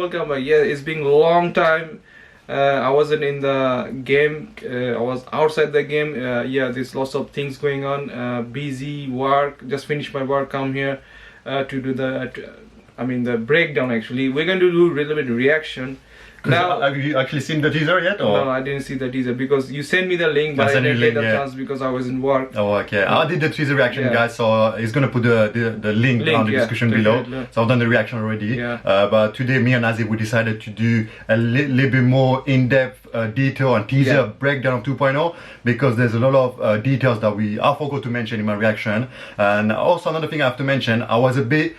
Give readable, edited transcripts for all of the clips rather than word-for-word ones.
welcome back. Yeah, it's been a long time. I wasn't in the game. I was outside the game. Yeah, there's lots of things going on. Busy work. Just finished my work. Come here to do the breakdown. Actually, we're going to do a little bit of reaction. Now, have you actually seen the teaser yet? Or? No, I didn't see the teaser because you sent me the link, but I didn't get the chance because I was in work. Oh, okay. I did the teaser reaction, guys, so he's gonna put the link down in the description below. So I've done the reaction already. But today, me and Nazi, we decided to do a little bit more in-depth detail and teaser breakdown of 2.0 because there's a lot of details that I forgot to mention in my reaction. And also another thing I have to mention, I was a bit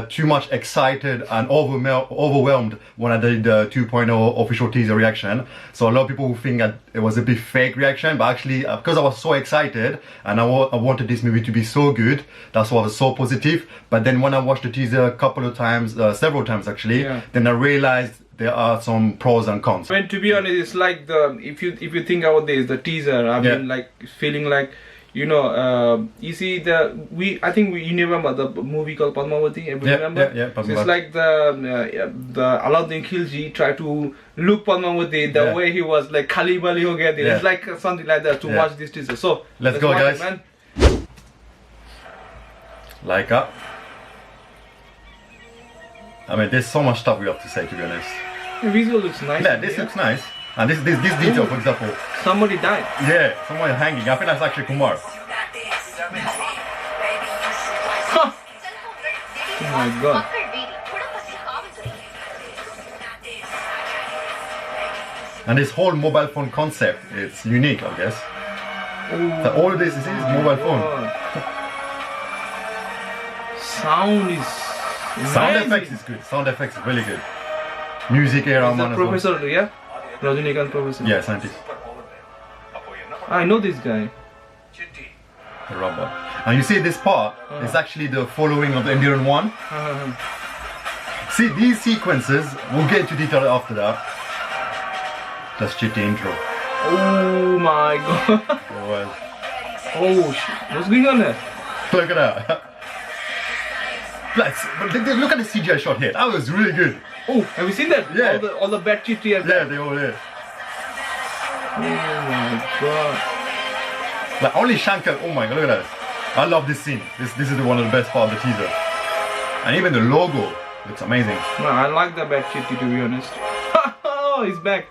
too much excited and overwhelmed when I did the 2.0 official teaser reaction. So a lot of people think that it was a bit fake reaction, but actually because I was so excited and I wanted this movie to be so good, that's why I was so positive. But then when I watched the teaser a couple of times, several times actually, then I realized there are some pros and cons. I mean, to be honest, it's like if you think about this, the teaser, I mean, like feeling like, you know, you see I think you remember the movie called Padmavati. Remember? Yeah, Padmavati. So it's like the Alauddin Khilji tried to look Padmavati the way he was like Khali Bali ho gaya. It's like something like that to watch this teaser. So let's go, guys. Man. Like up. I mean, there's so much stuff we have to say, to be honest. The visual looks nice. Yeah, this looks nice. And this detail, for example. Somebody died. Yeah, someone hanging. I think that's Akshay Kumar. Huh. Oh my god. And this whole mobile phone concept, it's unique, I guess. So all of this is mobile phone. Sound effects is good. Sound effects is really good. Music era man as well. Professor, yeah? Rajinikanth professor. Yeah, scientist. I know this guy. The robot. And you see this part, it's actually the following of the Indian one. See, these sequences, we'll get into detail after that. Just check the intro. Oh my god. Oh shit. What's going on there? Look at that. Look at the CGI shot here. That was really good. Oh, have you seen that? Yeah. All the bad chitty are there. Yeah, they all there. Oh my god. Like only Shankar, oh my god, look at that. I love this scene. This is one of the best parts of the teaser. And even the logo looks amazing. No, I like the bad chitty, to be honest. Oh, he's back.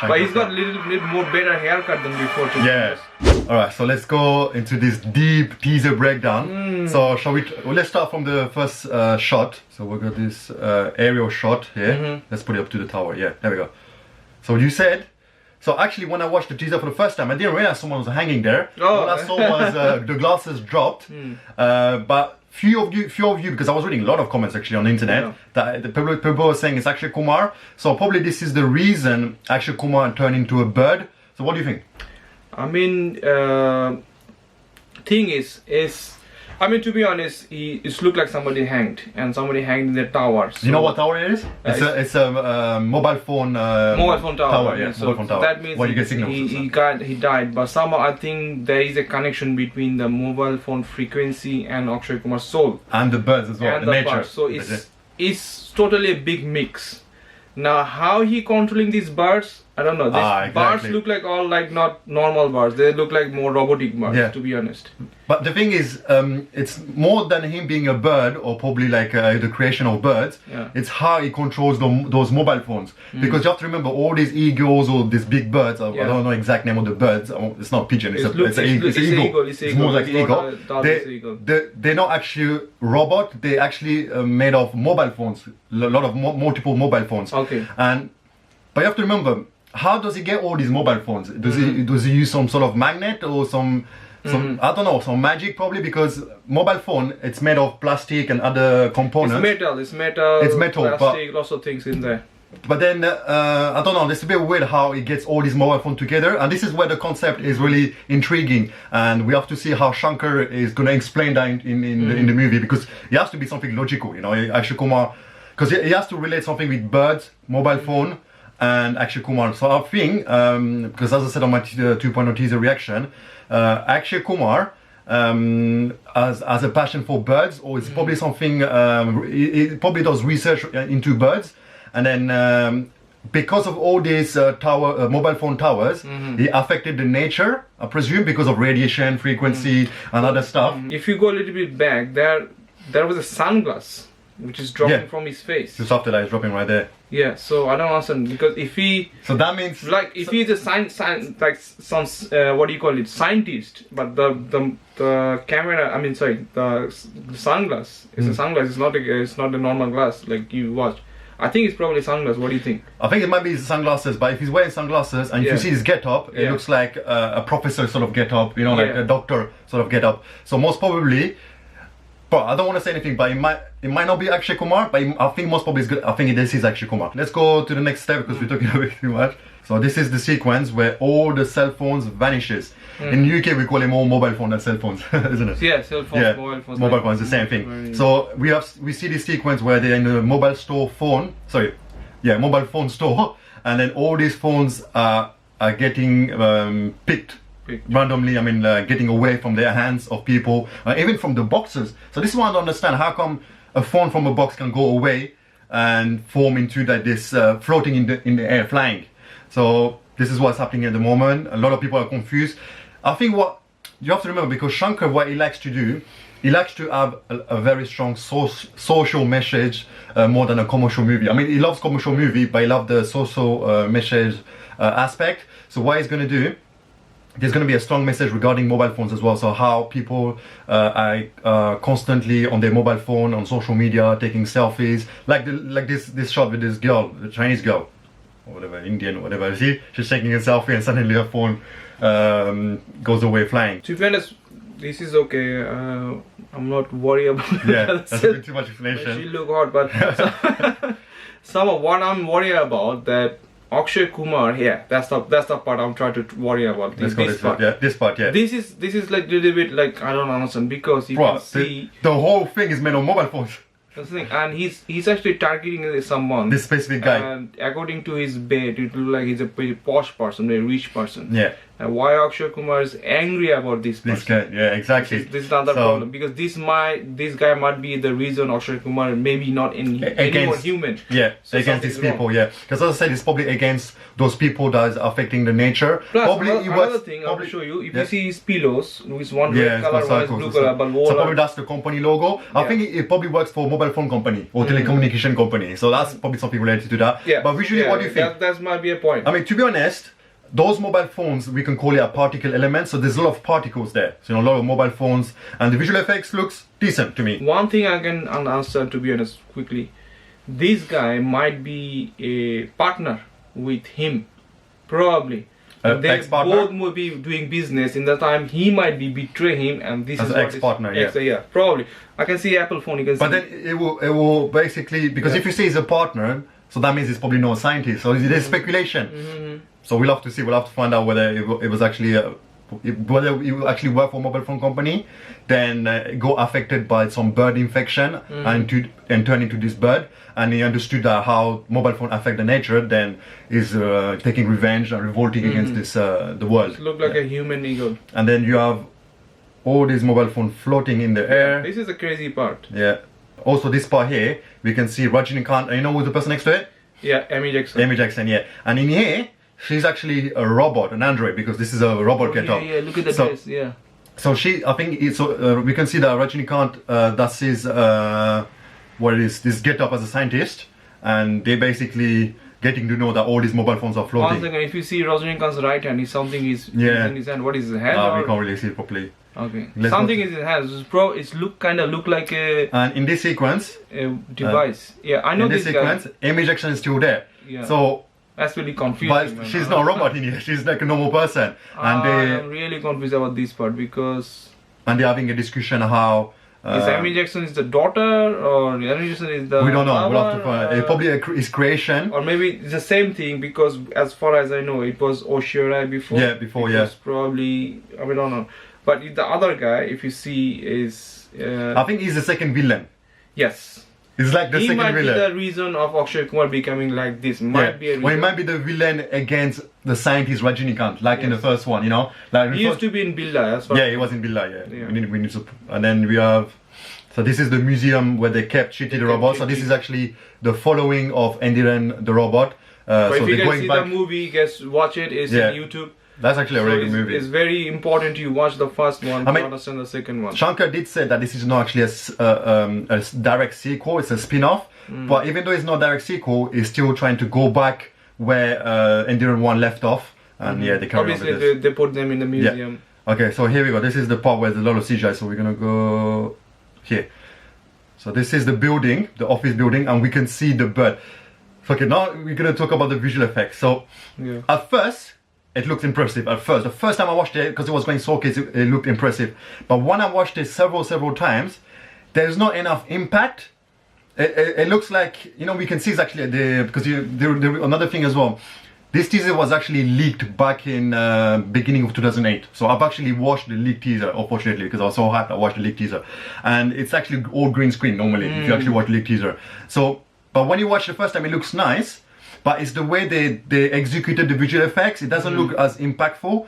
But he's got a little bit more better haircut than before, to be honest. Alright, so let's go into this deep teaser breakdown. So let's start from the first shot. So we got this aerial shot here. Let's put it up to the tower. Yeah, there we go. So you said, so actually when I watched the teaser for the first time, I didn't realize someone was hanging there. All I saw was the glasses dropped. But few of you, because I was reading a lot of comments actually on the internet, that the people were saying it's Akshay Kumar. So probably this is the reason Akshay Kumar turned into a bird. So what do you think? I mean, thing is, I mean, to be honest, it looked like somebody hanged, and somebody hanged in the tower. So you know what tower it is? It's a mobile phone. Mobile phone tower. Yeah, so mobile phone tower. That means you get signals he died. But somehow I think there is a connection between the mobile phone frequency and Akshay Kumar's soul. And the birds as well. And the nature. birds. So it's totally a big mix. Now, how he controlling these birds, I don't know. These birds look like all like not normal birds. They look like more robotic birds, to be honest. But the thing is, it's more than him being a bird or probably like the creation of birds. It's how he controls those mobile phones. Because you have to remember all these eagles or these big birds. I don't know the exact name of the birds. It's not pigeon. It's an eagle. It's more like an eagle. They're not actually robot. They're actually made of mobile phones. A lot of multiple mobile phones. But you have to remember, how does he get all these mobile phones? Does he use some sort of magnet or some I don't know, some magic probably, because mobile phone, it's made of plastic and other components. It's metal, plastic, lots of things in there. But then, I don't know, it's a bit weird how he gets all these mobile phones together, and this is where the concept is really intriguing, and we have to see how Shankar is going to explain that in the movie, because it has to be something logical, you know, Akshay Kumar, because he has to relate something with birds, mobile phone, and Akshay Kumar. So I think, because as I said on my 2.0 teaser reaction, Akshay Kumar as a passion for birds, or it's probably something. It probably does research into birds, and then. Because of all these mobile phone towers, it affected the nature, I presume, because of radiation, frequency, and other stuff. If you go a little bit back, there was a sunglass which is dropping from his face. The soft light is dropping right there. Yeah, so I don't understand, because if he... So that means... Like, if he's a like some, what do you call it, scientist, but the camera, I mean, sorry, the sunglass, it's a sunglass, it's not a normal glass like you watch. I think it's probably sunglasses. What do you think? I think it might be his sunglasses, but if he's wearing sunglasses and if you see his get-up, it looks like a professor sort of get-up, you know, like a doctor sort of get-up. So most probably, but I don't want to say anything, but it might not be Akshay Kumar, but I think most probably it's good. I think this is Akshay Kumar. Let's go to the next step because we're talking a bit too much. So this is the sequence where all the cell phones vanishes. In the UK we call them all mobile phone than cell phones, isn't it? Yeah, cell phones, mobile phones. Mobile phones, the same thing. So we see this sequence where they're in the mobile phone store, and then all these phones are getting picked randomly. I mean, getting away from their hands of people, even from the boxes. So this is what I don't understand. How come a phone from a box can go away and form into this floating in the air, flying? So this is what's happening at the moment. A lot of people are confused. I think what you have to remember, because Shankar, what he likes to do, he likes to have a very strong social message more than a commercial movie. I mean, he loves commercial movie, but he loves the social message aspect. So what he's going to do, there's going to be a strong message regarding mobile phones as well. So how people are constantly on their mobile phone, on social media, taking selfies, like this shot with this girl, the Chinese girl, or whatever, Indian or whatever. See, she's taking a selfie and suddenly her phone goes away flying. To be honest, this is okay. I'm not worried about that's a bit too much explanation. She look hot, but some of what I'm worried about, that Akshay Kumar, that's the part I'm trying to worry about. This part. This is like a little bit like, I don't understand, because you can see the whole thing is made on mobile phones. That's the thing, and he's actually targeting someone. This specific guy. And according to his bait, it looks like he's a pretty posh person, a rich person. Yeah. And why Akshay Kumar is angry about this person? This guy, yeah, exactly. This is another problem, because this guy might be the reason Akshay Kumar maybe not any more human. Yeah, so against these people, wrong. Yeah. Because as I said, it's probably against those people that is affecting the nature. Plus, probably another thing I'll show you, if you see his pillows, with one red color, one is blue color, but so probably that's the company logo. I think it probably works for mobile phone company or telecommunication company. So that's probably something related to that. Yeah. But visually, what do you think? That might be a point. I mean, to be honest, those mobile phones, we can call it a particle element, so there's a lot of particles there. So, a lot of mobile phones, and the visual effects looks decent to me. One thing I can answer, to be honest, quickly, this guy might be a partner with him, probably. They both will be doing business. In that time, he might be betray him, and this is ex-partner. Yeah, probably. I can see Apple phone. You can see. But then it will basically, because if you say he's a partner, so that means he's probably not a scientist. So there's speculation. So we'll have to see. We'll have to find out whether it was actually whether it will actually work for a mobile phone company, then go affected by some bird infection and turn into this bird. And he understood that how mobile phone affect the nature. Then is taking revenge and revolting against this the world. It look like a human eagle. And then you have all these mobile phone floating in the air. This is the crazy part. Yeah. Also, this part here, we can see Rajinikanth. You know who's the person next to it? Yeah, Amy Jackson. Amy Jackson, yeah. And in here, she's actually a robot, an android, because this is a robot get-up. Yeah, look at the dress, yeah. So I think we can see that Rajinikanth, that's his, what it is, this get-up as a scientist, and they basically getting to know that all these mobile phones are floating. One second, if you see Rajinikanth's right hand, is something in his hand. What is his hand? We can't really see it properly. Okay. Something is in his hands. It kind of look like a. And in this sequence, a device. Yeah, I know in this sequence, Amy Jackson is still there. Yeah. So. That's really confusing. But she's not a robot in here. She's like a normal person. And I'm really confused about this part, because. And they're having a discussion how. Is Amy Jackson is the daughter, or Amy Jackson is the. We don't know. Mother, we'll have to find. It's probably his creation. Or maybe it's the same thing, because as far as I know, it was Oshirai before. Yeah, before, yeah. It was probably, I don't know. But the other guy, if you see, is... I think he's the second villain. Yes. It's like the he second might villain. be the reason of Akshay Kumar becoming like this. Might be a reason. Well, he might be the villain against the scientist Rajinikanth, like in the first one, you know. Like he used to be in Billa as well. Yeah, he was in Billa. Yeah. We need to, and then we have. So this is the museum where they kept Chitty the robot. So this is actually the following of Endiran the robot. But so if you they're can going see back. the movie, guys, watch it. It's on YouTube. That's actually a really good movie. It's very important you watch the first one to understand the second one. Shankar did say that this is not actually a direct sequel, it's a spin-off. But even though it's not a direct sequel, it's still trying to go back where Endiran 1 left off. And they carry on with this. They put them in the museum. Yeah. Okay, so here we go. This is the part where there's a lot of CGI, so we're gonna go here. So this is the building, the office building, and we can see the bird. Okay, now we're gonna talk about the visual effects. So at first, it looked impressive. At first, the first time I watched it, because it was going so crazy, it looked impressive. But when I watched it several times, there's not enough impact. It looks like, you know, we can see it's actually because another thing as well. This teaser was actually leaked back in beginning of 2008. So I've actually watched the leaked teaser, unfortunately, because I was so hyped I watched the leaked teaser. And it's actually all green screen normally, if you actually watch the leaked teaser. So, but when you watch the first time, it looks nice. But it's the way they executed the visual effects. It doesn't look as impactful.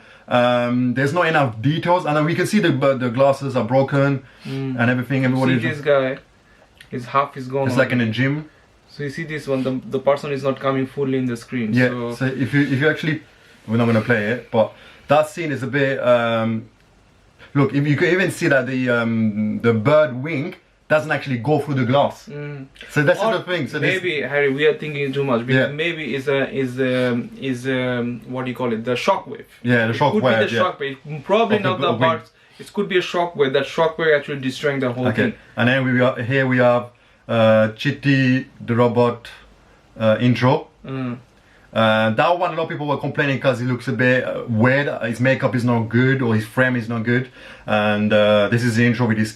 There's not enough details. And then we can see the glasses are broken and everything. See this guy, his half is gone. It's like in a gym. So you see this one, the person is not coming fully in the screen. Yeah, so if you actually, we're not going to play it, but that scene is a bit, look, if you can even see that the bird wing doesn't actually go through the glass. So that's the thing. So maybe, Harry, we are thinking too much, because maybe is what do you call it, the shockwave. Yeah, the shockwave. Could be the shockwave, probably not the parts. It could be a shockwave, that shockwave actually destroying the whole thing. And then here we have Chitty the robot intro. That one, a lot of people were complaining because he looks a bit weird. His makeup is not good, or his frame is not good. And this is the intro with his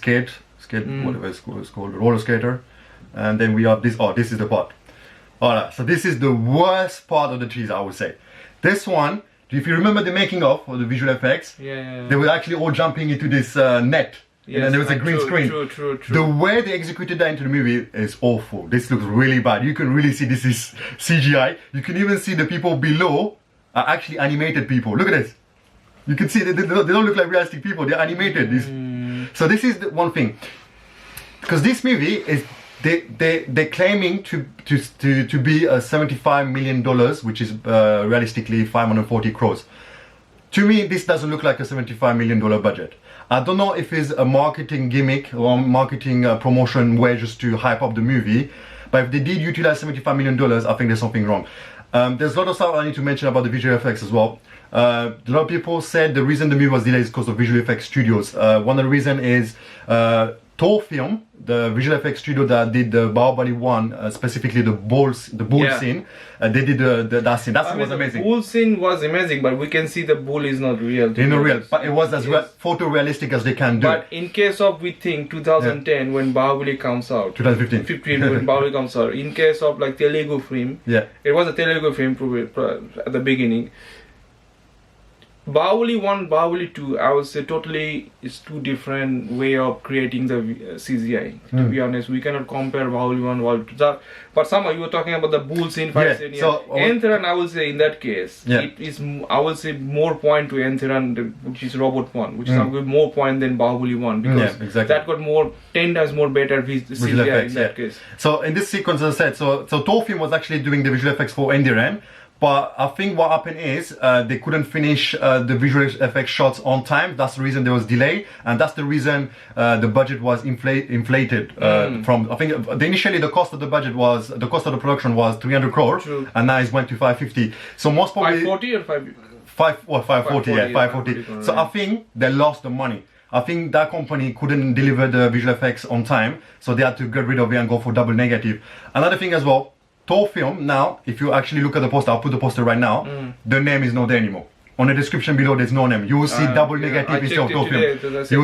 whatever it's called, roller skater. And then we have this. Oh, this is the part. Alright, so this is the worst part of the teaser, I would say. This one, if you remember the making of the visual effects, they were actually all jumping into this net. Yes, and there was a green screen. True. The way they executed that into the movie is awful. This looks really bad. You can really see this is CGI. You can even see the people below are actually animated people. Look at this. You can see they don't look like realistic people. They're animated. So this is the one thing. Because this movie is they're claiming to be $75 million, which is realistically 540 crores. To me, this doesn't look like a $75 million budget. I don't know if it's a marketing gimmick or marketing promotion way just to hype up the movie, but if they did utilize $75 million, I think there's something wrong. There's a lot of stuff I need to mention about the visual effects as well. A lot of people said the reason the movie was delayed is because of visual effects studios. One of the reasons is Tor Film, the visual effects studio that did the Bahubali 1, specifically the bull scene, they did that scene. That scene was amazing. The bull scene was amazing, but we can see the bull is not real. It's not real, but it was as photorealistic as they can do. But in case of, we think 2010 when Bahubali comes out, 2015 when Bahubali comes out, in case of like Telugu film, it was a Telugu film at the beginning. Bahubali 1, Bahubali 2, I would say totally is two different way of creating the CGI. To be honest, we cannot compare Bahubali 1, Bahubali 2. But somehow you were talking about the bull scene, fight scene. So, Entheran, I would say in that case, it is, I would say, more point to Entheran, which is Robot 1, which is more point than Bahubali 1, because that got 10 times more better CGI effects, in that case. So in this sequence, as I said, so Torfilm was actually doing the visual effects for Entheran. But I think what happened is they couldn't finish the visual effects shots on time. That's the reason there was delay, and that's the reason the budget was inflated from. I think initially the cost of the production was 300 crores, and now it's went to 550. So most probably 540 or 540. Yeah, 540. So I think they lost the money. I think that company couldn't deliver the visual effects on time, so they had to get rid of it and go for double negative. Another thing as well. Tor Film, now, if you actually look at the poster, I'll put the poster right now, the name is not there anymore. On the description below, there's no name. You will see double negative instead of Tor Film. You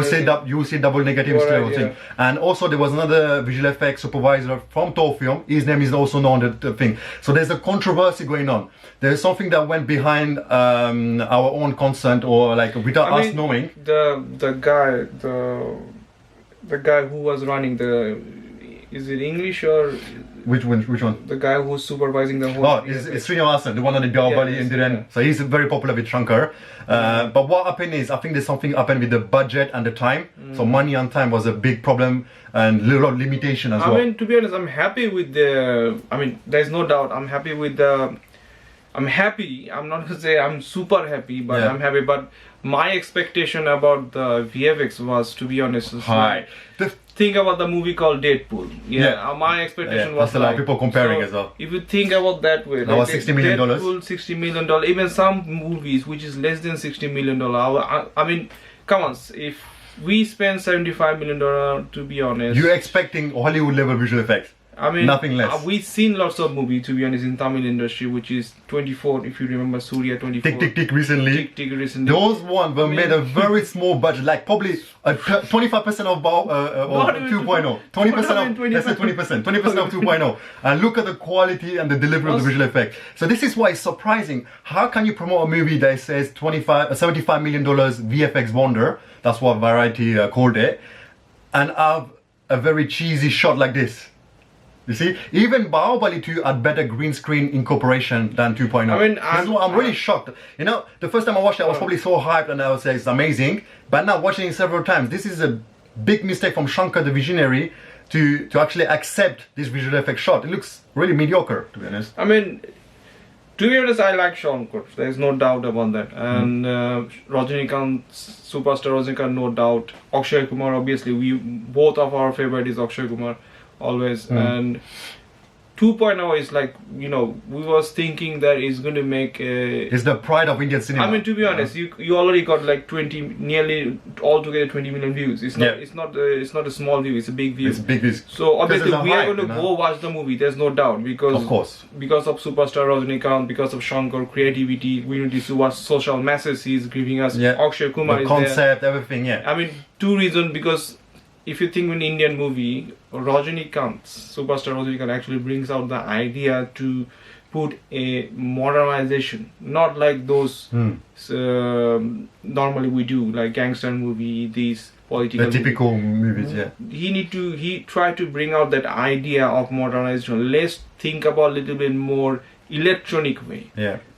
will see double negative instead of thing. And also, there was another visual effects supervisor from Tor Film. His name is also not on the thing. So there's a controversy going on. There's something that went behind our own consent, or like without us knowing. The guy who was running the is it English or Which one? the guy who's supervising the whole? Oh, it's Srinivasan, the one on the Biawali in Dhiren. So he's very popular with Shankar. But what happened is, I think there's something happened with the budget and the time. So money and time was a big problem and a lot of limitation as well. I mean, to be honest, I'm happy with the. I mean, there's no doubt. I'm happy with the. I'm happy. I'm not gonna say I'm super happy, but I'm happy. But my expectation about the VFX was, to be honest, high. Think about the movie called Deadpool. My expectation was that's a lot of people comparing as well. If you think about that way, that was $60 million. Deadpool, $60 million. Even some movies which is less than $60 million. I mean, come on, if we spend $75 million, to be honest, you're expecting Hollywood level visual effects. I mean, nothing less. We've seen lots of movies, to be honest, in Tamil industry, which is 24, if you remember Surya 24. Tick Tick Tick recently. Tick Tick recently. Those ones were made a very small budget, like probably 25% of 2.0. 20% of, let's say 20%. 20% of 2.0. And look at the quality and the delivery of the visual effect. So this is why it's surprising. How can you promote a movie that says $75 million VFX wonder, that's what Variety called it, and have a very cheesy shot like this? You see, even Bahubali 2 had better green screen incorporation than 2.0. I mean, I'm really shocked. You know, the first time I watched it, I was probably so hyped and I would say it's amazing. But now watching it several times, this is a big mistake from Shankar the visionary to actually accept this visual effect shot. It looks really mediocre, to be honest. I mean, to be honest, I like Shankar. There's no doubt about that. And Rajinikanth, superstar Rajinikanth, no doubt. Akshay Kumar, obviously, both of our favorite is Akshay Kumar. Always. And 2.0 is like, you know, we was thinking that it's going to make it's the pride of Indian cinema. I mean, to be honest, you already got like nearly altogether 20 million views. It's not it's not a small view, it's a big view. It's a big view. So obviously we are going to go watch the movie, there's no doubt, because of course, because of superstar Rajinikanth, because of Shankar creativity, we need to see what social message he's giving us. Akshay Kumar the is concept, there. everything. I mean, two reasons, because if you think in Indian movie, Rajinikanth, superstar Rajinikanth actually brings out the idea to put a modernization, not like those normally we do, like gangster movie, these political. The typical movies, He tried to bring out that idea of modernization. Let's think about a little bit more electronic way.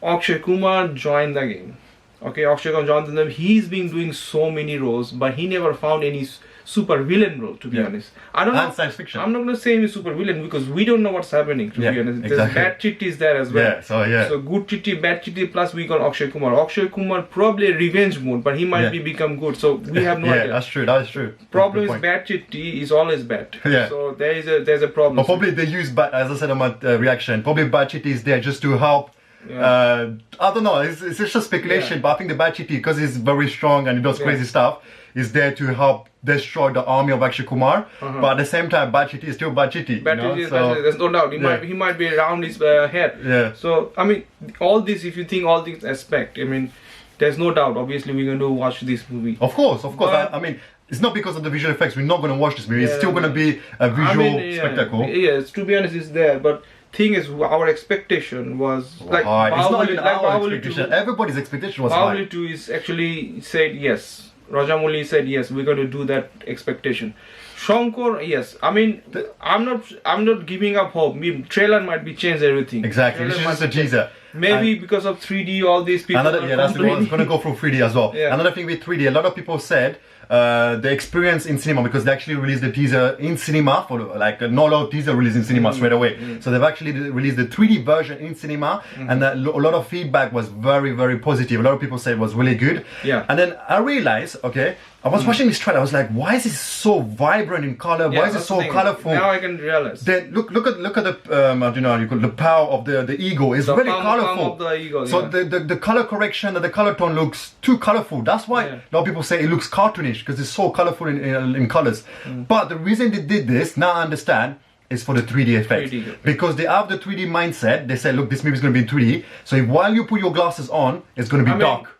Akshay Kumar joined the game. Okay, Akshay Kumar joined the game. He's been doing so many roles, but he never found any super villain role, to be honest. I don't know. Science fiction. I'm not going to say he's super villain because we don't know what's happening, to be honest. There's bad chitties there as well. So good chitty, bad chitty, plus we got Akshay Kumar. Akshay Kumar probably revenge mode, but he might become good. So we have no idea. That's true. That is true. Problem is bad chitty is always bad. So there's a problem. But probably they use bad, as I said in my reaction. Probably bad chitty is there just to help. I don't know. It's just speculation, but I think the bad chitty, because he's very strong and he does crazy stuff, is there to help destroy the army of Akshay Kumar. But at the same time, bad chitty is still bad chitty. Bad chitty is bad chitty. There's no doubt. He might be around his head. So I mean, all this. If you think all these aspects, I mean, there's no doubt. Obviously, we're going to watch this movie. Of course. I mean, it's not because of the visual effects. We're not going to watch this movie. It's still going to be a visual spectacle. Yes, to be honest, it's there. But thing is, our expectation was like high. It's not even our expectation. Everybody's expectation was high. Bahubali 2 is actually said yes. Rajamouli said yes, we're going to do that expectation. Shankar, yes. I mean, I'm not giving up hope. Trailer might be changed everything. Exactly. This is just a teaser. Maybe because of 3D, all these people. That's the one. It's going to go through 3D as well. Another thing with 3D, a lot of people said the experience in cinema, because they actually released the teaser in cinema for like a no teaser release in cinema straight away. So they've actually released the 3D version in cinema, and a lot of feedback was very, very positive. A lot of people said it was really good. And then I realized, okay, I was watching this trailer. I was like, why is it so vibrant in color? Why is it so colorful? Now I can realize. Then look at the the power of the ego. It's very colorful. Of the ego, so the color correction and the color tone looks too colorful. That's why a lot of people say it looks cartoonish, because it's so colorful in colors. But the reason they did this, now I understand, is for the 3D effect. Because they have the 3D mindset. They say, look, this movie is going to be in 3D. So while you put your glasses on, it's going to be dark.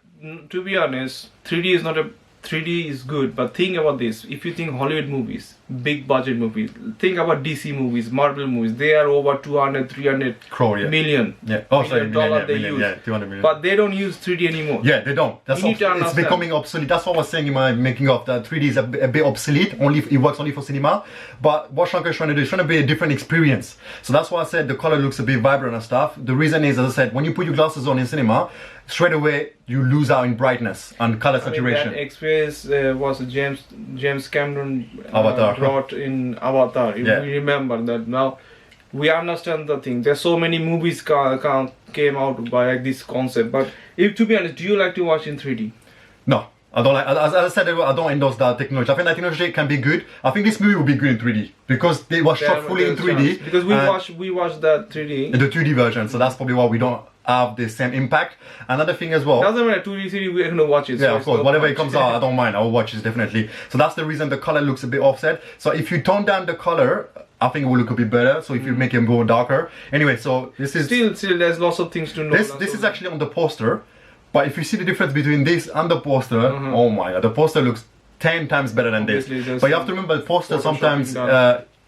To be honest, 3D is not a 3D is good, but think about this. If you think Hollywood movies, big budget movies, think about DC movies, Marvel movies, they are over 200, 300 crore, million. Yeah. Oh, sorry, dollar million, they use. Yeah, 200 million. But they don't use 3D anymore. Yeah, they don't. It's becoming obsolete. That's what I was saying in my making of that 3D is a bit obsolete. It works only for cinema. But what Shankar is trying to do is trying to be a different experience. So that's why I said the color looks a bit vibrant and stuff. The reason is, as I said, when you put your glasses on in cinema, straight away you lose out in brightness and color saturation. That experience was James Cameron Avatar. brought in Avatar. We remember that now. We understand the thing. There's so many movies came out by this concept. But to be honest, do you like to watch in 3D? No, I don't like. As I said, I don't endorse that technology. I think that technology can be good. I think this movie will be good in 3D because they was shot fully in 3D. Because we watched that 3D. The 2D version, so that's probably why we don't have the same impact. Another thing as well. Doesn't matter, 2D, 3D, we're gonna watch it. Yeah, so of course, whatever it comes out, I don't mind. I will watch it definitely. So that's the reason the color looks a bit offset. So if you tone down the color, I think it will look a bit better. So if you make it more darker. Anyway, so this is still there's lots of things to know. This is actually on the poster, but if you see the difference between this and the poster, oh my god, the poster looks 10 times better than this. But you have to remember, the poster sometimes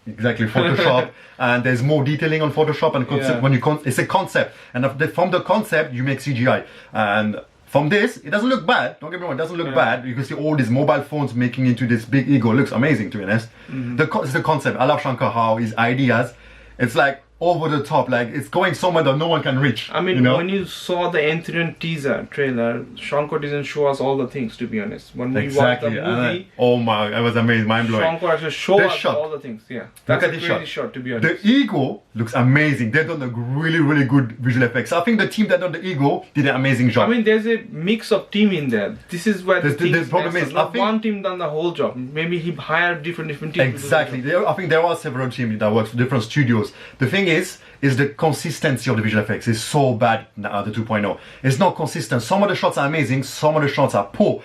exactly Photoshop, and there's more detailing on Photoshop and concept when it's a concept, and from the concept you make CGI, and from this it doesn't look bad. Don't get me wrong, it doesn't look bad. You can see all these mobile phones making into this big ego. It looks amazing, to be honest. It's the concept. I love Shankar, how his ideas, it's like over the top, like it's going somewhere that no one can reach. I mean, when you saw the Enthron teaser trailer, Shankar didn't show us all the things, to be honest. When we watched the movie, oh my, it was amazing, mind blowing. Shankar actually showed us all the things. Yeah, that's a crazy shot, to be honest. The ego looks amazing. They've done a really good visual effects. I think the team that done the ego did an amazing job. I mean, there's a mix of team in there. This is where the problem is, I think one team done the whole job. Maybe he hired different teams. Exactly. I think there are several teams that work for different studios. The thing is the consistency of the visual effects is so bad now, the 2.0. It's not consistent. Some of the shots are amazing, some of the shots are poor.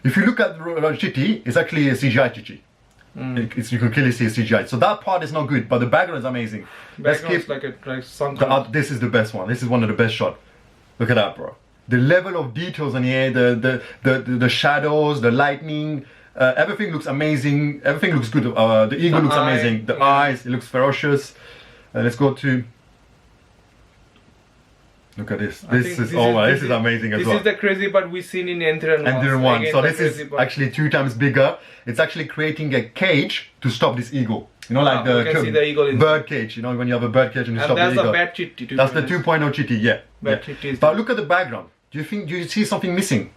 If you look at Chitty, it's actually a CGI Chitty. You can clearly see a CGI. So that part is not good, but the background is amazing. Let's keep this is the best one. This is one of the best shots. Look at that, bro. The level of details in here, the shadows, the lightning, everything looks amazing. Everything looks good. The ego looks amazing. The eyes, it looks ferocious. Let's go to. Look at this. This is amazing as well. This is the crazy part we've seen in Enthron 1. So this is actually 2 times bigger. It's actually creating a cage to stop this eagle. You know, like the bird cage. You know, when you have a bird cage and you stop the eagle. That's the bad Chitty. That's the 2.0 Chitty. Yeah. But look at the background. Do you see something missing?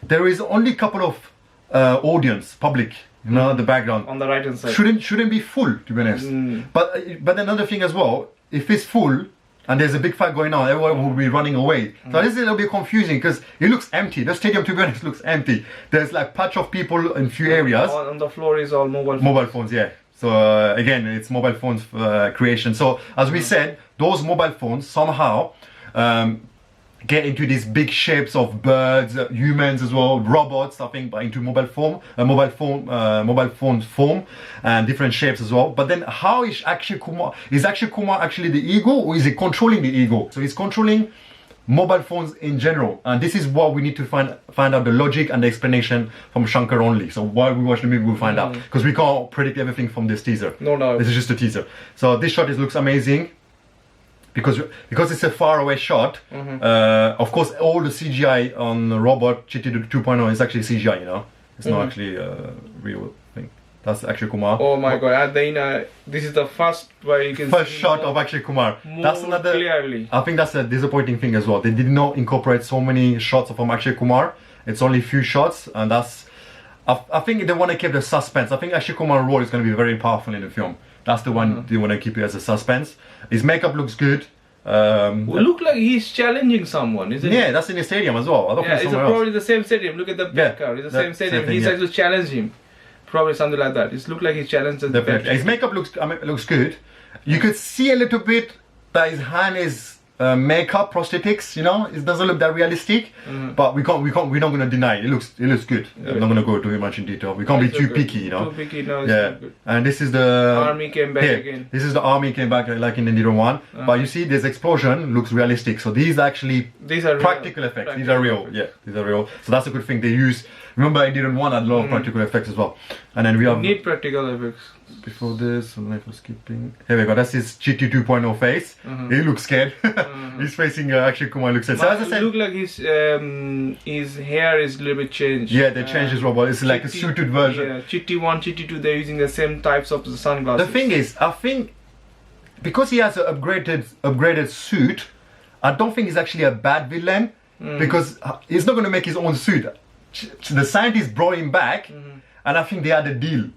There is only a couple of audience, public. You know, the background on the right hand side shouldn't be full, to be honest. But another thing as well, if it's full and there's a big fight going on, everyone will be running away. So this is a little bit confusing because it looks empty. The stadium, to be honest, looks empty. There's like patch of people in few areas. On the floor is all mobile phones. Mobile phones, yeah. So again, it's mobile phones creation. So as we said, those mobile phones somehow get into these big shapes of birds, humans as well, robots, I think, but into mobile phone form and different shapes as well. But then how is Akshay Kumar actually the ego, or is he controlling the ego? So he's controlling mobile phones in general, and this is what we need to find out the logic and the explanation from Shankar only. So while we watch the movie, we'll find out, because we can't predict everything from this teaser. No. This is just a teaser. So this shot looks amazing. Because it's a far away shot, of course all the CGI on the robot Chitty 2.0 is actually CGI, you know. It's not actually a real thing. That's Akshay Kumar. Oh my god, this is the first where you can see shot of Akshay Kumar. That's another clearly. I think that's a disappointing thing as well. They did not incorporate so many shots from Akshay Kumar. It's only a few shots, and that's I think they want to keep the suspense. I think Akshay Kumar's role is going to be very powerful in the film. That's the one they want to keep it as a suspense. His makeup looks good. Look like he's challenging someone, isn't it? Yeah, that's in the stadium as well. It's probably the same stadium. Look at the back car. It's the same stadium. He's actually challenged him. Probably something like that. It looks like he's challenged the His makeup looks good. You could see a little bit that his hand is makeup, prosthetics, you know, it doesn't look that realistic, but we're not gonna deny it. It looks good. I'm not gonna go too much in detail. We can't be too picky, you know. Too picky, no, it's yeah. not good. And this is the army came back again. This is the army came back like in the Nero one. But you see, this explosion looks realistic. So these are practical real. effects. These are real. Yeah, these are real. So that's a good thing. They use. Remember, I didn't want a lot of practical effects as well. And then we have need practical effects. Before this, I'm like skipping. Here we go. That's his GT 2.0 face. He looks scared. He's facing Akshay Kumar. Looks scared. So as I said, look like his hair is a little bit changed. Yeah, they changed his robot. It's like a suited version. Yeah, GT 1, GT 2. They're using the same types of the sunglasses. The thing is, I think because he has an upgraded suit, I don't think he's actually a bad villain because he's not going to make his own suit. The scientists brought him back, and I think they had a deal,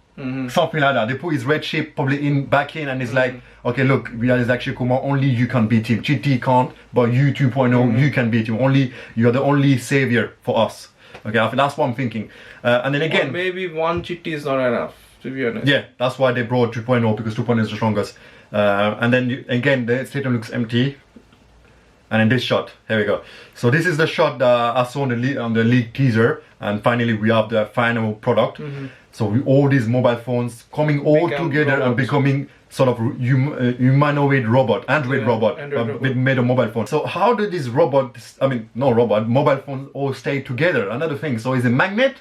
something like that. They put his red ship probably back in, and it's like, okay, look, we are Akshay Kumar. Only you can beat him. GT can't, but you 2.0, you can beat him. Only you're the only savior for us. Okay, I think that's what I'm thinking. And then again, or maybe one GT is not enough, to be honest. Yeah, that's why they brought 2.0 because 2.0 is the strongest. And then again, the stadium looks empty. And in this shot, here we go. So this is the shot that I saw on the leak teaser, and finally we have the final product. So all these mobile phones coming all together robots. And becoming sort of humanoid robot, Android robot, made a mobile phone. So how do these mobile phones all stay together? Another thing. So is it magnet?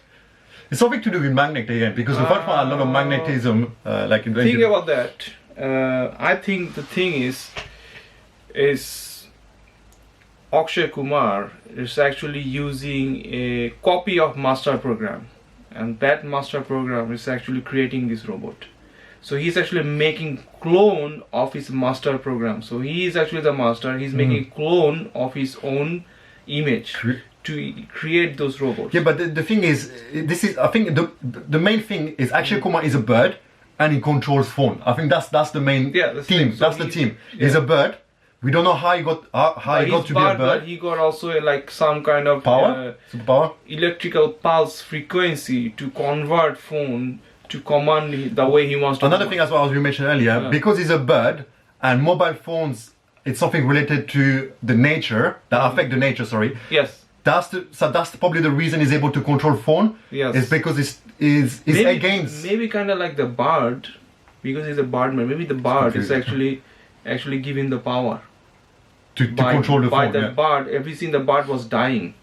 It's something to do with magnet again, because we found a lot of magnetism. Think about that. I think the thing is Akshay Kumar is actually using a copy of master program, and that master program is actually creating this robot. So he's actually making clone of his master program. So he is actually the master. He's making a clone of his own image to create those robots. Yeah, but the thing is, I think the main thing is Akshay Kumar is a bird and he controls phone. I think that's the main team. So that's the team. He's a bird. We don't know how he got to be a bird. But he got also like some kind of superpower, electrical pulse frequency to convert phone to command the way he wants to. Another thing as well, as we mentioned earlier, because he's a bird and mobile phones, it's something related to the nature that affect the nature. Sorry. Yes. That's probably the reason he's able to control phone. Yes. It's because it's against. Maybe kind of like the bird, because he's a birdman. Maybe the bird is actually giving the power. To control the phone. By the bird, everything the bird was dying.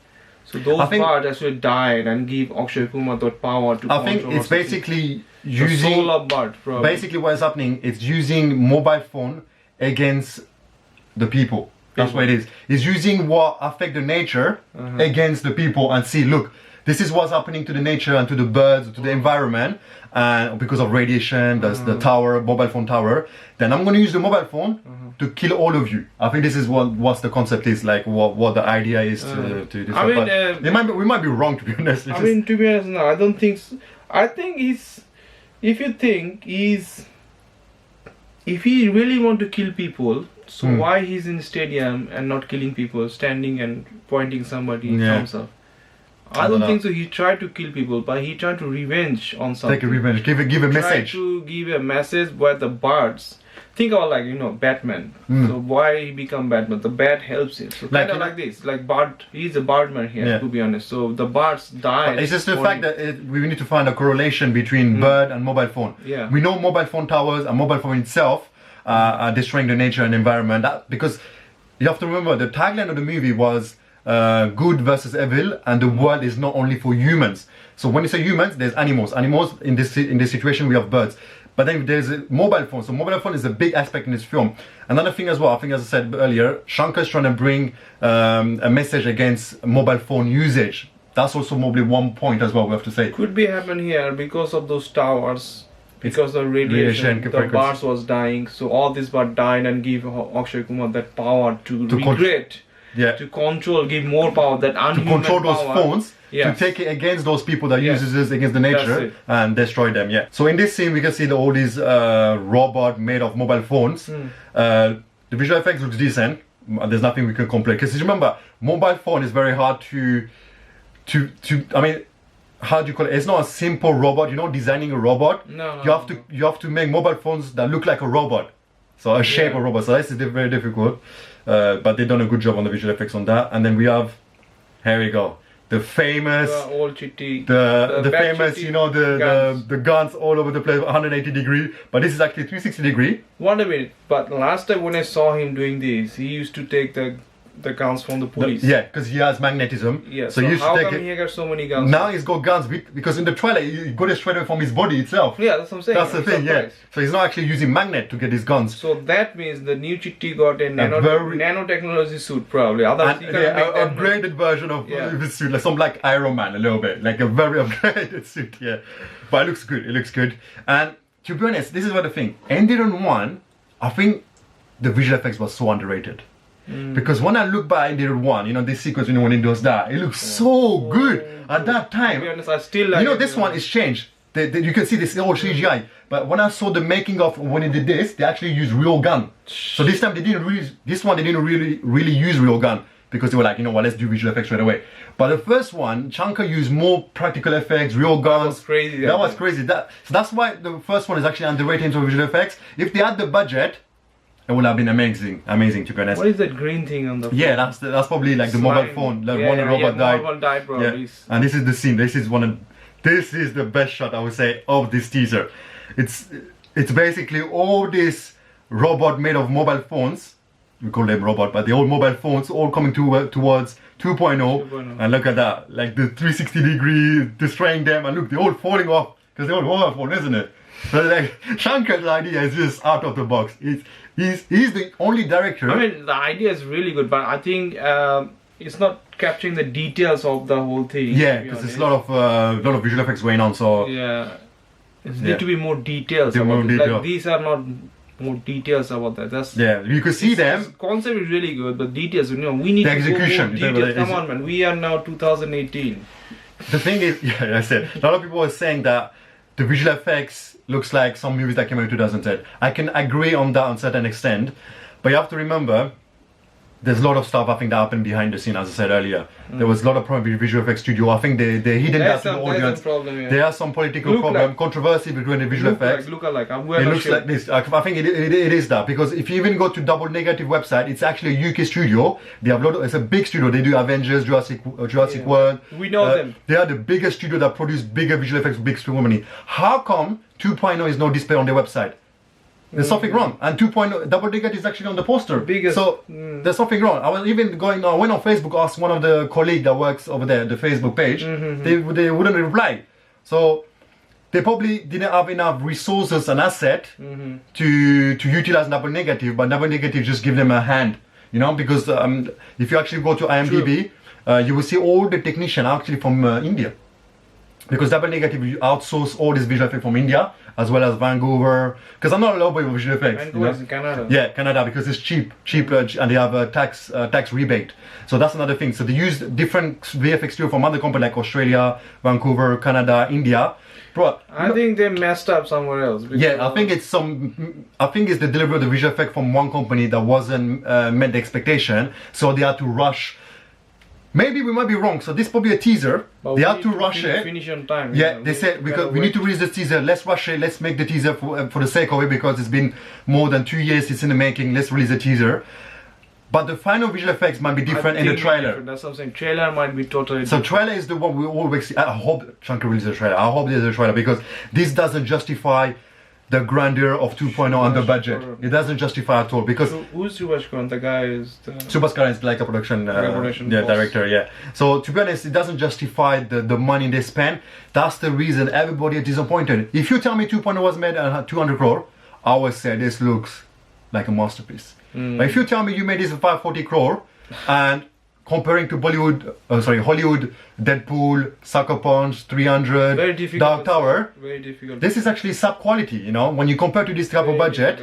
So those birds actually died and give Akshay Kumar that power to control. I think it's basically using the soul of bird. Probably. Basically, what is happening? It's using mobile phone against the people. That's what it is. It's using what affect the nature against the people, and see, look, this is what's happening to the nature and to the birds, to the environment, and because of radiation, there's the tower, mobile phone tower. Then I'm going to use the mobile phone to kill all of you. I think this is what the concept is, like what the idea is to do. I mean, we might be wrong, to be honest. To be honest, no, I don't think so. I think if he really want to kill people, so why he's in stadium and not killing people, standing and pointing somebody thumbs up? I don't think so. He tried to kill people, but he tried to revenge on something. Take a revenge. Give a message. Try to give a message where the birds. Think about Batman. So why he become Batman? The bat helps him. So kind of like this, like bird. He's a birdman here, to be honest. So the birds die. It's just the fact that we need to find a correlation between bird and mobile phone. Yeah. We know mobile phone towers and mobile phone itself are destroying the nature and environment. Because you have to remember the tagline of the movie was good versus evil, and the world is not only for humans. So when you say humans, there's animals. Animals in this situation we have birds. But then there's a mobile phone. So mobile phone is a big aspect in this film. Another thing as well, I think as I said earlier, Shankar's trying to bring a message against mobile phone usage. That's also probably one point as well we have to say. Could be happen here because of those towers. Because of radiation, the birds was dying. So all these birds died and give Akshay Kumar that power to recreate. To control, give more power, that unhuman to control those power. Phones, to take it against those people that uses this against the nature and destroy them. So in this scene we can see all these robot made of mobile phones. The visual effects looks decent. There's nothing we can complain, because remember, mobile phone is very hard to I mean, how do you call it? It's not a simple robot. Designing a robot. You have to make mobile phones that look like a robot. So a shape of robot. So this is very difficult. but they've done a good job on the visual effects on that. And then we have, here we go, the famous, old chitty, the famous, chitty you know, the guns all over the place, 180 degree, but this is actually 360 degree. Wait a minute, but last time when I saw him doing this, he used to take the guns from the police. Yeah, because he has magnetism. Yeah, so he used how to come take he got so many guns? Now he's got guns because in the trailer he got it straight away from his body itself. Yeah, that's what I'm saying. That's the thing, yeah. So he's not actually using magnet to get his guns. So that means the new Chitti got a nanotechnology suit probably. Otherwise, he can't make that upgraded version of his suit, like some like Iron Man a little bit, like a very upgraded suit, yeah. But it looks good. It looks good. And to be honest, this is what I think. Enderon 1, I think the visual effects was so underrated. Because when I look back at Enderon 1, you know, this sequence when he does that, it looks so good at that time. To be honest, I still like, you know, this one is changed. You can see this old CGI. But when I saw the making of when he did this, they actually used real gun. So this time they didn't really, this one they didn't really use real gun because they were like, you know what, let's do visual effects right away. But the first one, Shankar used more practical effects, real guns. That was crazy. That was crazy. So that's why the first one is actually underrated in terms of visual effects. If they had the budget, it would have been amazing to be honest. What is that green thing on the phone? Yeah, that's probably like the mobile phone. Like one robot died. One died, bro. Yeah. And this is the scene. This is the best shot I would say of this teaser. It's basically all this robot made of mobile phones. We call them robot, but the old mobile phones all coming towards 2.0. And look at that, like the 360 degree destroying them, and look, they're all falling off because they're all mobile phone, isn't it? So like Shankar's idea is just out of the box. He's the only director. I mean, the idea is really good, but I think it's not capturing the details of the whole thing. Yeah, because there's a lot of visual effects going on. So yeah, it need to be more details. Like these are not more details about that. That's you could see them. This concept is really good, but details. You know, we need the to execution. Go more details. Come on, man. We are now 2018. The thing is, I said a lot of people are saying that the visual effects looks like some movies that came out in 2010. I can agree on that on a certain extent, but you have to remember there's a lot of stuff I think that happened behind the scene, as I said earlier. There was a lot of problem with visual effects studio. I think they hidden that to the audience. There are some political problem, controversy between the visual effects. It looks like this. I think it is that, because if you even go to Double Negative website, it's actually a UK studio. They have it's a big studio. They do Avengers, Jurassic World. We know them. They are the biggest studio that produce bigger visual effects, big studio money. How come 2.0 is not displayed on their website? There's something wrong, and 2.0 Double Negative is actually on the poster. So there's something wrong. I was even went on Facebook, asked one of the colleagues that works over there, the Facebook page. They wouldn't reply. So they probably didn't have enough resources and asset to utilize Double Negative, but Double Negative just give them a hand, you know, because if you actually go to IMDb, you will see all the technicians actually from India. Because Double Negative outsource all this visual effects from India, as well as Vancouver. Because I'm not a lobby of visual effects. Vancouver is in Canada. Yeah, Canada, because it's cheap, and they have a tax rebate. So that's another thing. So they use different VFX studio from other companies like Australia, Vancouver, Canada, India. Bro, I think they messed up somewhere else. Yeah, I think it's the delivery of the visual effect from one company that wasn't met the expectation. So they had to rush. Maybe we might be wrong, so this is probably a teaser. But they have to rush it. Finish on time. Yeah, they said because we need to release the teaser. Let's rush it. Let's make the teaser for the sake of it, because it's been more than 2 years it's in the making. Let's release the teaser. But the final visual effects might be different in the trailer. That's what I'm saying. Trailer might be totally different. So trailer is the one we always see. I hope Shankar releases a trailer. I hope there's a trailer, because this doesn't justify the grandeur of 2.0 on the budget. It doesn't justify at all, because who's Subhash Karan? The guy is Subhash Karan is like a production director. Yeah. So to be honest, it doesn't justify the money they spend. That's the reason everybody is disappointed. If you tell me 2.0 was made at 200 crore, I would say this looks like a masterpiece. But if you tell me you made this at 540 crore, and comparing to Hollywood, Deadpool, Sucker Punch, 300, Dark Tower, very difficult. This is actually sub quality, you know, when you compare to this type of budget.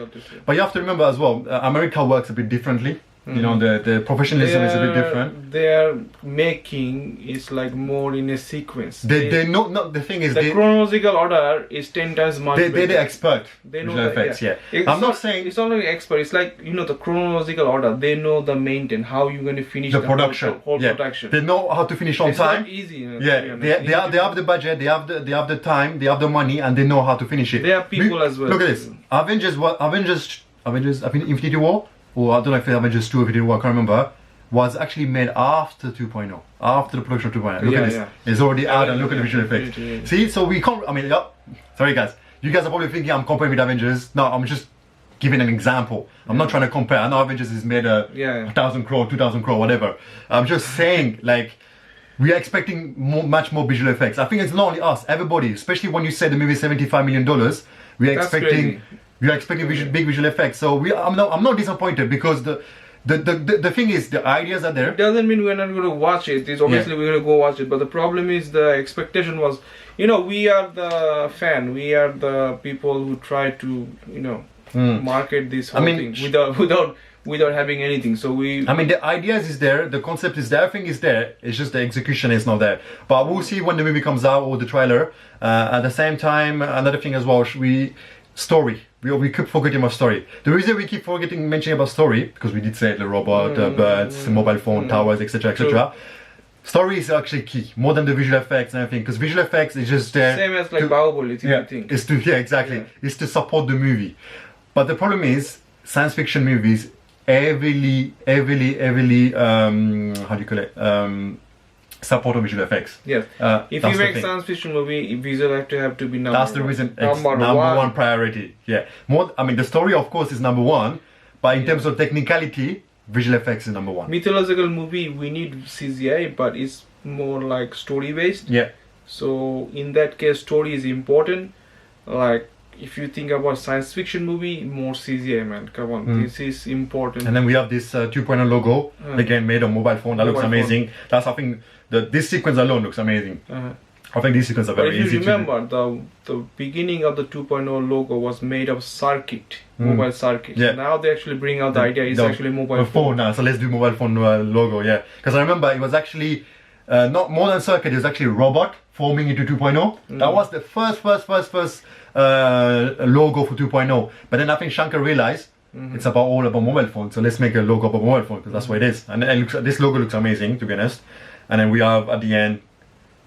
But you have to remember as well, America works a bit differently. You know, the professionalism is a bit different. Their making is like more in a sequence. They know, the thing is, the chronological order is 10 times much better. They're the expert. They know visual effects, yeah. I'm not saying it's not only expert. It's like, you know, the chronological order. They know the maintenance, how you're going to finish the production, whole production. They know how to finish on time. It's not easy. Yeah, they have the budget, they have the time, they have the money, and they know how to finish it. They have people as well. Look at this. Avengers, Infinity War. or I don't know if Avengers 2 or if it did, I can't remember, was actually made after 2.0, after the production of 2.0. Look at this. It's already out and look at the visual effects. See, so we can't, I mean, sorry guys, you guys are probably thinking I'm comparing with Avengers. No, I'm just giving an example. I'm not trying to compare. I know Avengers is made 1,000 crore, 2,000 crore, whatever. I'm just saying, like, we are expecting much more visual effects. I think it's not only us, everybody, especially when you say the movie is $75 million, we are expecting big visual effects. So I'm not disappointed because the thing is, the ideas are there. It doesn't mean we're not going to watch it. It's obviously we're going to go watch it. But the problem is the expectation was, you know, we are the fan. We are the people who try to, you know, market this whole thing without having anything. So I mean, the ideas is there, the concept is there, everything is there. It's just the execution is not there. But we'll see when the movie comes out or the trailer. At the same time, another thing as well, we keep forgetting about story. The reason we keep forgetting mentioning about story, because we did say the robot, birds, mobile phone, towers, etc., etc. Story is actually key, more than the visual effects and everything, because visual effects is just there. Same as like Bahubali, exactly. Yeah. It's to support the movie. But the problem is, science fiction movies heavily, how do you call it? Support of visual effects. Yes. If you make science fiction movie, visual effects have to be number That's the reason. Number one priority. Yeah. I mean, the story, of course, is number one, but in terms of technicality, visual effects is number one. Mythological movie, we need CGI, but it's more like story based. Yeah. So in that case, story is important. Like, if you think about science fiction movie, more CGI, man. Come on, this is important. And then we have this 2.0 logo, again made on mobile phone. That looks amazing. That's, I think, this sequence alone looks amazing. I think these sequences are very easy to do. If you remember, the beginning of the 2.0 logo was made of circuit, mobile circuit. Yeah. Now they actually bring out the idea it's actually mobile phone. Now, so let's do mobile phone logo, yeah. Because I remember it was actually not more than circuit, it was actually robot forming into 2.0. That was the first logo for 2.0. But then I think Shankar realized it's all about mobile phone. So let's make a logo about mobile phone, because that's what it is. And this logo looks amazing, to be honest. And then we have at the end,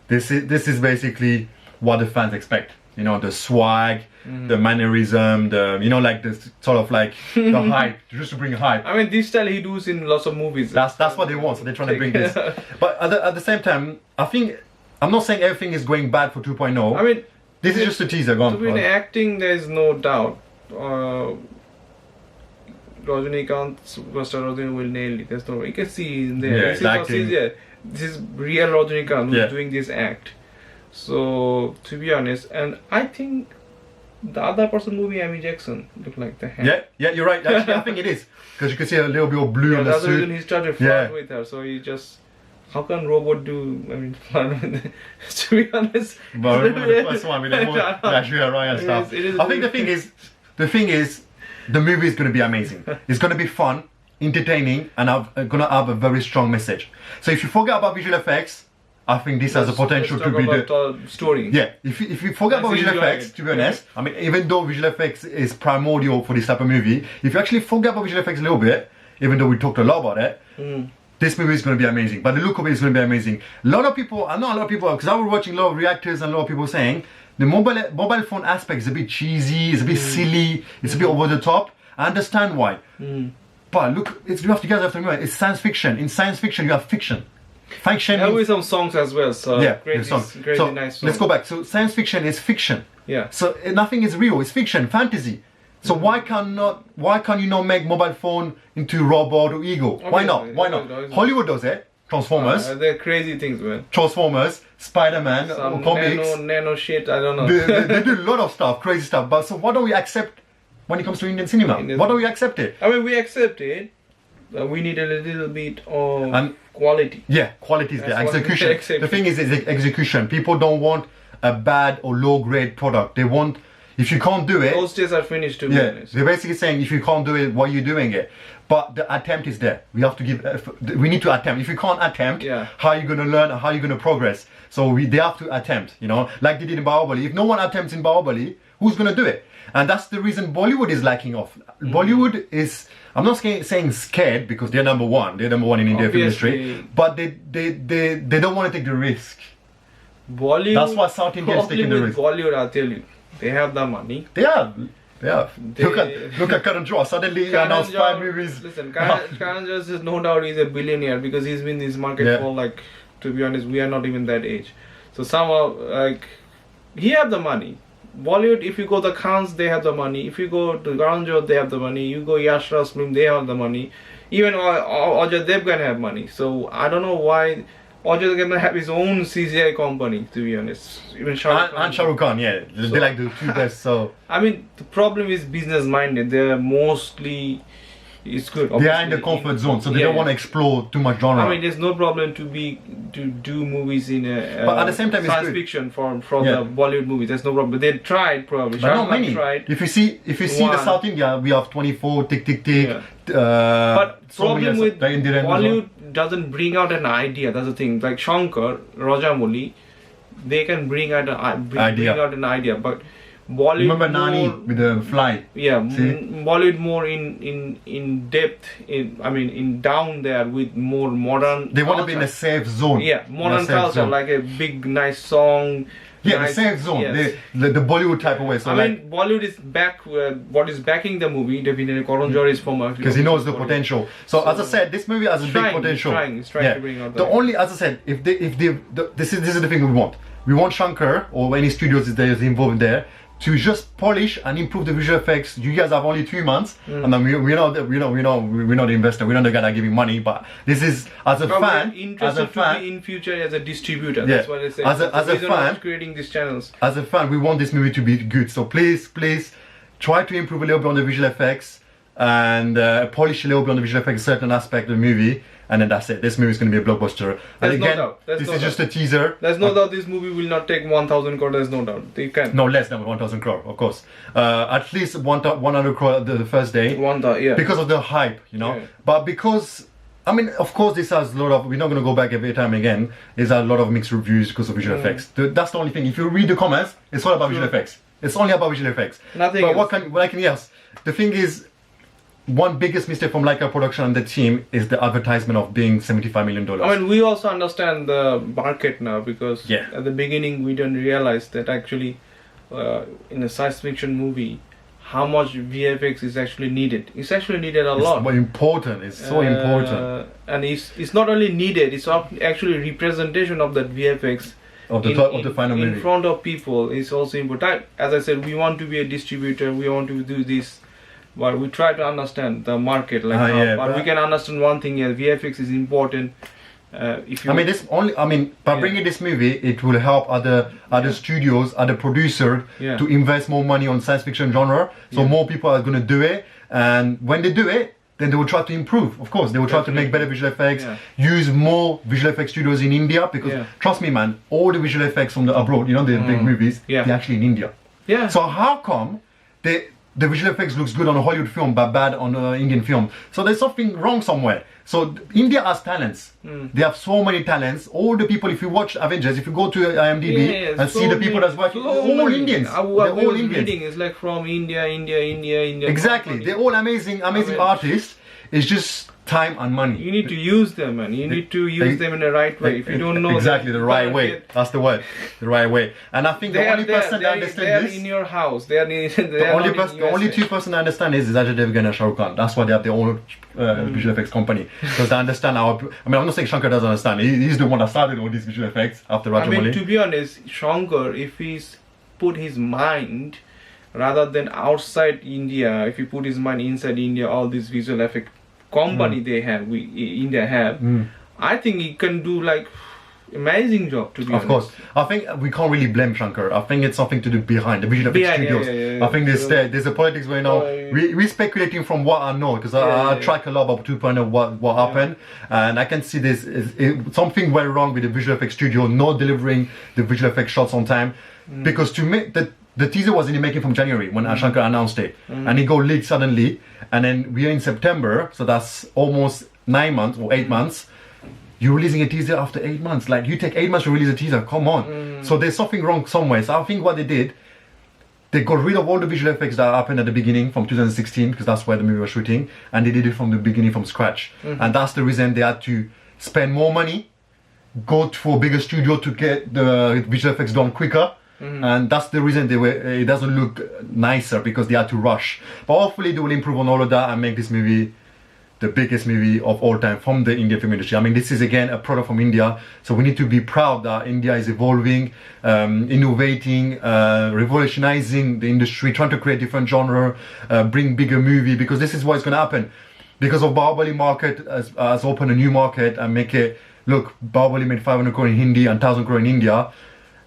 this is basically what the fans expect. You know, the swag, the mannerism, like this sort of like the hype, just to bring hype. I mean, this style he does in lots of movies. That's what they want, so they're trying to bring this. But at the same time, I think, I'm not saying everything is going bad for 2.0. I mean, this is just a teaser. Go on. To be in acting, there is no doubt. Rajinikanth, Superstar Rajinikanth will nail it. There's no, you can see in there. This is real Rajinikanth who's doing this act. So, to be honest, and I think the other person movie, Amy Jackson, looked like the hand. Yeah, you're right. Actually, I think it is. Because you can see a little bit of blue on the suit. That's the reason he started flying with her. So he just, how can robot do, I mean, to be honest. But remember the first one with the more Rashia Roy and stuff. I think the thing is, the movie is going to be amazing. It's going to be fun, entertaining, and going to have a very strong message. So if you forget about visual effects, I think this has the potential to be the story. Yeah, if you forget about visual effects, to be honest, I mean, even though visual effects is primordial for this type of movie, if you actually forget about visual effects a little bit, even though we talked a lot about it, this movie is going to be amazing. But the look of it is going to be amazing. I know a lot of people, because I was watching a lot of reactors and a lot of people saying, the mobile phone aspect is a bit cheesy, it's a bit silly, it's a bit over the top. I understand why. But look, you have to remember, it's science fiction. In science fiction, you have fiction. Fiction. There will be some songs as well. So yeah, nice songs. Let's go back. So science fiction is fiction. Yeah. So nothing is real. It's fiction, fantasy. So why can you not make mobile phone into robot or ego? Okay, why not? Hollywood does it. Transformers. They're crazy things, man. Transformers, Spider-Man, comics. Nano shit. I don't know. They do a lot of stuff, crazy stuff. But so why don't we accept when it comes to Indian cinema? Why don't we accept it? I mean, we accept it. We need a little bit of quality. Yeah, quality is there. Execution. The thing is execution. People don't want a bad or low grade product. They want, if you can't do it. Those days are finished, to be honest. They're basically saying if you can't do it, why are you doing it? But the attempt is there. We have to we need to attempt. If you can't attempt, how are you going to learn? How are you going to progress? So they have to attempt, like they did in Bahubali. If no one attempts in Bahubali, who's going to do it? And that's the reason Bollywood is lacking off. Bollywood is, I'm not saying scared, because they're number one. They're number one in Indian film industry. But they don't want to take the risk. Bollywood. That's why South India is taking the risk. Bollywood, I'll tell you, they have the money. They are. Yeah. Look at Karan Johar. Suddenly he announced 5 movies. Listen, Karan Johar is no doubt he's a billionaire because he's been in this market for like, to be honest, we are not even that age. So somehow, like, he have the money. Bollywood, if you go to Khans, they have the money. If you go to Karan Johar, they have the money. You go Yash Raj film, they have the money. Even Ajay Devgan have money. So I don't know why Ajay Devgan have his own CGI company, to be honest. Even Shah Rukh Khan, they like the two best. So I mean, the problem is business minded. They're mostly, it's good. They are in the comfort zone, so they don't want to explore too much genre. I mean, there's no problem to do movies in but at the same time, science fiction from the Bollywood movies. There's no problem. But they tried probably. But not many. If you see the South India, we have 24, Tick Tick Tick. But problem with Bollywood doesn't bring out an idea. That's the thing. Like Shankar, Rajamouli, they can bring out an idea, but Bollywood. Remember Nani with the fly? Yeah, Bollywood more in depth. In down there with more modern. They want culture. to be in a safe zone. Yeah, modern culture, like a big nice song. Yeah, the safe zone. Yes. The Bollywood type of way. So Bollywood is back. What is backing the movie? Definitely, Karan Johar is from because he knows the potential. So as I said, this movie has a big potential. He's trying to bring out the only, as I said, this is the thing we want. We want Shankar or any studios that is involved there to just polish and improve the visual effects. You guys have only 3 months, and then we're not the investor. We're not the guy that giving money. But this is as a fan, to be in future as a distributor. Yeah. That's what I say. As a fan, creating these channels. As a fan, we want this movie to be good. So please try to improve a little bit on the visual effects and polish a little bit on the visual effects, certain aspect of the movie. And then that's it. This movie is going to be a blockbuster. And again, this is just a teaser. There's no doubt this movie will not take 1,000 crore. There's no doubt. They can. No, less than 1,000 crore, of course. At least 100 crore the first day. Because of the hype, Yeah. But because, of course, this has a lot of. We're not going to go back every time again. There's a lot of mixed reviews because of visual effects. That's the only thing. If you read the comments, it's all about visual effects. It's only about visual effects. Nothing. But what can yes? The thing is. One biggest mistake from Leica Production and the team is the advertisement of being $75 million. We also understand the market now because at the beginning we didn't realize that actually in a science fiction movie how much VFX is actually needed. It's actually needed a lot. It's important. It's so important. And it's not only needed, it's actually representation of that VFX of the final movie. In front of people is also important. As I said, we want to be a distributor, we want to do this. But we try to understand the market, but we can understand one thing: VFX is important. By bringing this movie, it will help other studios, other producers to invest more money on science fiction genre. So more people are going to do it, and when they do it, then they will try to improve. Of course, they will try to make better visual effects, use more visual effects studios in India. Because trust me, man, all the visual effects from the abroad, the big movies, they're actually in India. Yeah. So how come the visual effects looks good on a Hollywood film but bad on an Indian film? So there's something wrong somewhere. So India has talents. They have so many talents. All the people, if you watch Avengers, if you go to IMDb and see the people that's working, all Indians. They're all Indians. It's like from India. Exactly. They're all amazing artists. It's just time and money. You need to use them, man. You need to use them in the right way. If you don't know exactly the right way, that's the word, the right way. And I think the only person that understands this, they are in your house. The only two person that understand is Ajay Devgan and Shah Rukh Khan. That's why they have their own visual effects company, because they understand our. I'm not saying Shankar doesn't understand. He's the one that started all these visual effects after Rajamouli. To be honest, Shankar, if he's put his mind rather than outside India, if he put his mind inside India, all these visual effect company India have, I think he can do like amazing job, to be honest. Of course. I think we can't really blame Shankar. I think it's something to do behind the visual effects studios. I think there's a politics going on. We're speculating from what I know, because I track a lot about 2.0 what happened, and I can see something went wrong with the visual effects studio not delivering the visual effects shots on time, because to make the teaser was in the making from January when Shankar announced it, and it got leaked suddenly, and then we are in September, so that's almost 9 months or 8 months. You're releasing a teaser after 8 months. Like, you take 8 months to release a teaser, come on. So there's something wrong somewhere. So I think what they did, they got rid of all the visual effects that happened at the beginning from 2016, because that's where the movie was shooting, and they did it from the beginning from scratch. And that's the reason they had to spend more money, go for a bigger studio to get the visual effects done quicker. and that's the reason it doesn't look nicer, because they had to rush. But hopefully they will improve on all of that and make this movie the biggest movie of all time from the Indian film industry. I mean, this is again a product from India, so we need to be proud that India is evolving, innovating, revolutionizing the industry, trying to create different genre, bring bigger movie, because this is what's going to happen. Because of Bahubali market has opened a new market and make it, look, Bahubali made 500 crore in Hindi and 1,000 crore in India.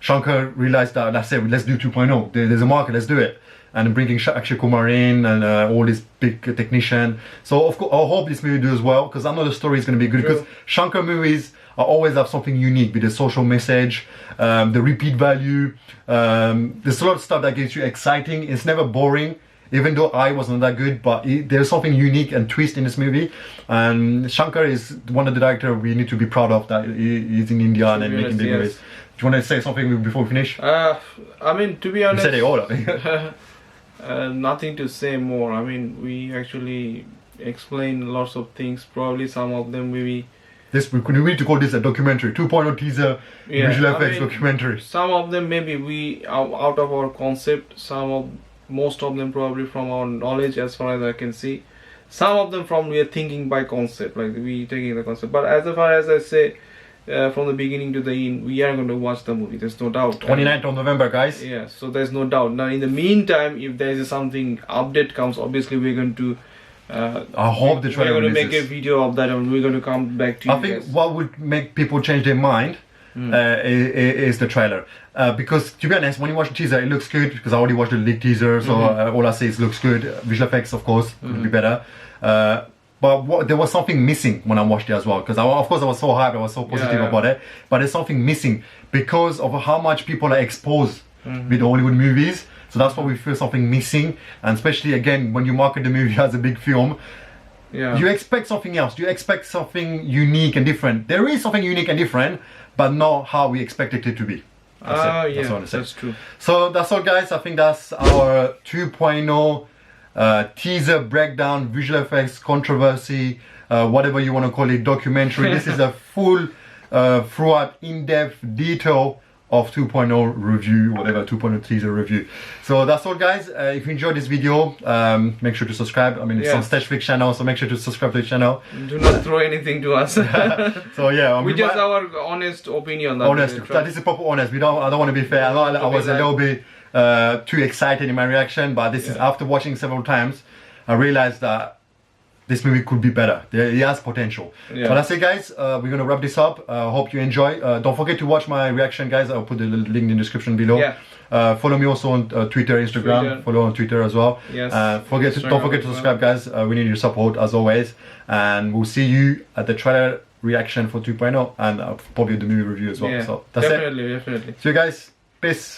Shankar realized that, let's do 2.0. There's a market, let's do it. And bringing Akshay Kumar in and all these big technicians. So of course, I hope this movie does well, because I know the story is going to be good. Because Shankar movies always have something unique with the social message, the repeat value. There's a lot of stuff that gets you exciting. It's never boring, even though I wasn't that good. But there's something unique and twist in this movie. And Shankar is one of the directors we need to be proud of, that he's in India and making big movies. Do you want to say something before we finish? I mean, to be honest, you said it all, I think. Nothing to say more. I mean, we actually explain lots of things. Probably some of them maybe. We need to call this a documentary, 2.0 teaser, visual effects documentary. Some of them maybe we are out of our concept. Most of them probably from our knowledge, as far as I can see. Some of them from we are thinking by concept, like we taking the concept. But as far as I say, from the beginning to the end, we are going to watch the movie. There's no doubt. 29th of November, guys. Yeah, so there's no doubt. Now, in the meantime, if there is something update comes, obviously we're going to. I hope the trailer. We're going to make a video of that, and we're going to come back to you. I think what would make people change their mind is the trailer. Because to be honest, when you watch the teaser, it looks good. Because I already watched the leaked teaser, so all I say is looks good. Visual effects, of course, could be better. But there was something missing when I watched it as well, because of course I was so hyped, I was so positive about it, but there's something missing because of how much people are exposed with Hollywood movies. So that's why we feel something missing, and especially again when you market the movie as a big film, you expect something else, you expect something unique and different. There is something unique and different, but not how we expected it to be. That's true. So that's all, guys. I think that's our 2.0 teaser breakdown, visual effects, controversy, whatever you want to call it, documentary. This is a full throughout in-depth detail of 2.0 review, whatever, 2.0 teaser review. So that's all, guys. If you enjoyed this video, make sure to subscribe. I mean, it's on Stageflix channel, so make sure to subscribe to the channel. Do not throw anything to us. So yeah, we just our honest opinion. That is a proper honest. I don't want to be fair. I was a little bit too excited in my reaction, but this is after watching several times, I realized that this movie could be better. It has potential. But that's it, guys. We're gonna wrap this up. Hope you enjoy. Don't forget to watch my reaction, guys. I'll put the link in the description below. Follow me also on Twitter, Instagram. Follow on Twitter as well. Don't forget to subscribe, guys. We need your support as always, and we'll see you at the trailer reaction for 2.0 and probably the movie review as well. So that's it. Definitely. See you guys. Peace.